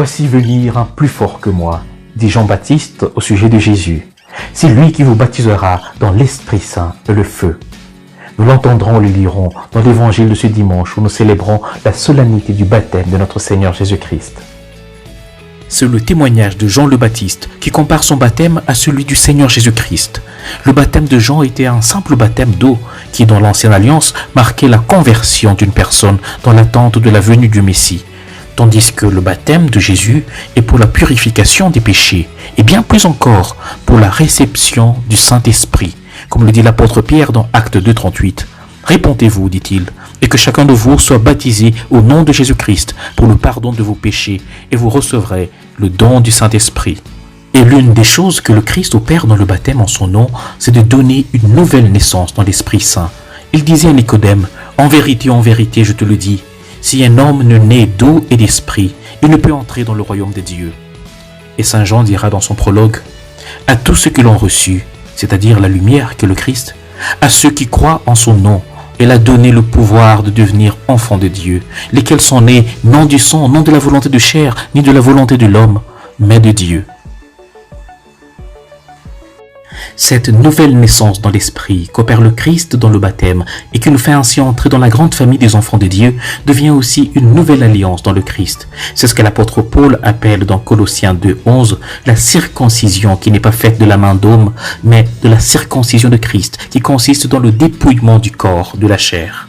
Voici venir un plus fort que moi, dit Jean-Baptiste au sujet de Jésus. C'est lui qui vous baptisera dans l'Esprit Saint et le feu. Nous l'entendrons, le lirons dans l'évangile de ce dimanche où nous célébrons la solennité du baptême de notre Seigneur Jésus-Christ. C'est le témoignage de Jean le Baptiste qui compare son baptême à celui du Seigneur Jésus-Christ. Le baptême de Jean était un simple baptême d'eau qui, dans l'Ancienne Alliance, marquait la conversion d'une personne dans l'attente de la venue du Messie. Tandis que le baptême de Jésus est pour la purification des péchés, et bien plus encore pour la réception du Saint-Esprit, comme le dit l'apôtre Pierre dans Actes 2:38. « Répondez-vous, dit-il, et que chacun de vous soit baptisé au nom de Jésus-Christ pour le pardon de vos péchés, et vous recevrez le don du Saint-Esprit. » Et l'une des choses que le Christ opère dans le baptême en son nom, c'est de donner une nouvelle naissance dans l'Esprit Saint. Il disait à Nicodème, « En vérité, je te le dis, si un homme ne naît d'eau et d'esprit, il ne peut entrer dans le royaume des dieux. » Et Saint Jean dira dans son prologue, « À tous ceux qui l'ont reçu, c'est-à-dire la lumière qu'est le Christ, à ceux qui croient en son nom, elle a donné le pouvoir de devenir enfants de Dieu, lesquels sont nés non du sang, non de la volonté de chair, ni de la volonté de l'homme, mais de Dieu. » Cette nouvelle naissance dans l'esprit qu'opère le Christ dans le baptême et qui nous fait ainsi entrer dans la grande famille des enfants de Dieu devient aussi une nouvelle alliance dans le Christ. C'est ce que l'apôtre Paul appelle dans Colossiens 2:11 la circoncision qui n'est pas faite de la main d'homme, mais de la circoncision de Christ qui consiste dans le dépouillement du corps, de la chair.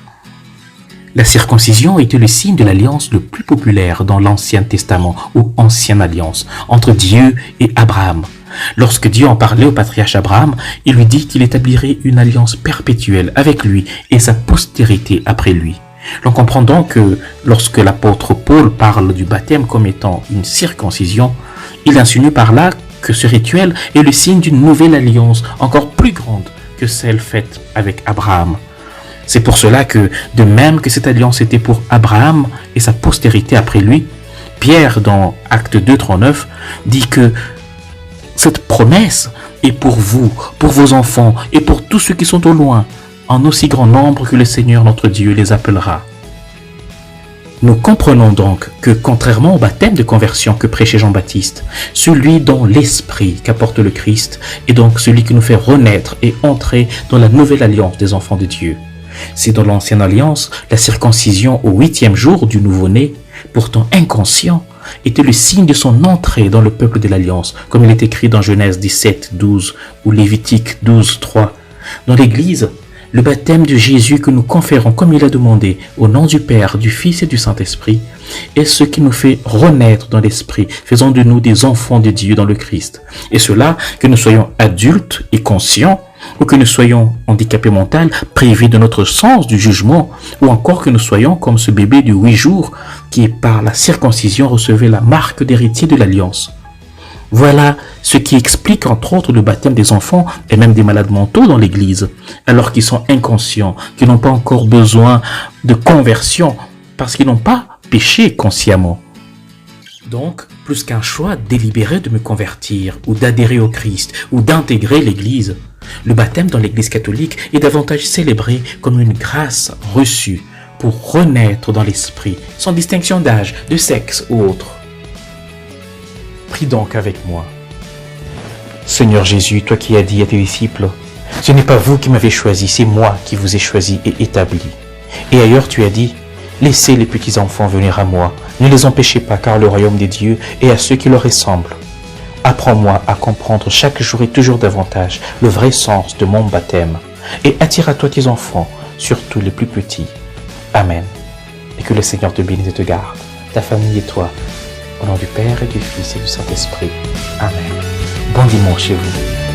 La circoncision était le signe de l'alliance le plus populaire dans l'Ancien Testament ou Ancienne Alliance entre Dieu et Abraham. Lorsque Dieu en parlait au patriarche Abraham, il lui dit qu'il établirait une alliance perpétuelle avec lui et sa postérité après lui. L'on comprend donc que lorsque l'apôtre Paul parle du baptême comme étant une circoncision, il insinue par là que ce rituel est le signe d'une nouvelle alliance encore plus grande que celle faite avec Abraham. C'est pour cela que, de même que cette alliance était pour Abraham et sa postérité après lui, Pierre, dans Actes 2:39, dit que cette promesse est pour vous, pour vos enfants et pour tous ceux qui sont au loin, en aussi grand nombre que le Seigneur notre Dieu les appellera. Nous comprenons donc que, contrairement au baptême de conversion que prêchait Jean-Baptiste, celui dans l'esprit qu'apporte le Christ est donc celui qui nous fait renaître et entrer dans la nouvelle alliance des enfants de Dieu. C'est dans l'Ancienne Alliance, la circoncision au 8e jour du nouveau-né, pourtant inconscient, était le signe de son entrée dans le peuple de l'Alliance, comme il est écrit dans Genèse 17:12 ou Lévitique 12:3. Dans l'Église, le baptême de Jésus que nous conférons comme il a demandé, au nom du Père, du Fils et du Saint-Esprit, est ce qui nous fait renaître dans l'Esprit, faisant de nous des enfants de Dieu dans le Christ. Et cela, que nous soyons adultes et conscients, ou que nous soyons handicapés mentaux, privés de notre sens du jugement, ou encore que nous soyons comme ce bébé de 8 jours qui, par la circoncision, recevait la marque d'héritier de l'Alliance. Voilà ce qui explique entre autres le baptême des enfants et même des malades mentaux dans l'Église, alors qu'ils sont inconscients, qu'ils n'ont pas encore besoin de conversion, parce qu'ils n'ont pas péché consciemment. Donc, plus qu'un choix délibéré de me convertir, ou d'adhérer au Christ, ou d'intégrer l'Église, le baptême dans l'Église catholique est davantage célébré comme une grâce reçue pour renaître dans l'esprit, sans distinction d'âge, de sexe ou autre. Prie donc avec moi. Seigneur Jésus, toi qui as dit à tes disciples, « Ce n'est pas vous qui m'avez choisi, c'est moi qui vous ai choisi et établi. » Et ailleurs tu as dit, « Laissez les petits-enfants venir à moi, ne les empêchez pas, car le royaume des dieux est à ceux qui leur ressemblent. » Apprends-moi à comprendre chaque jour et toujours davantage le vrai sens de mon baptême et attire à toi tes enfants, surtout les plus petits. Amen. Et que le Seigneur te bénisse et te garde, ta famille et toi, au nom du Père et du Fils et du Saint-Esprit. Amen. Bon dimanche chez vous.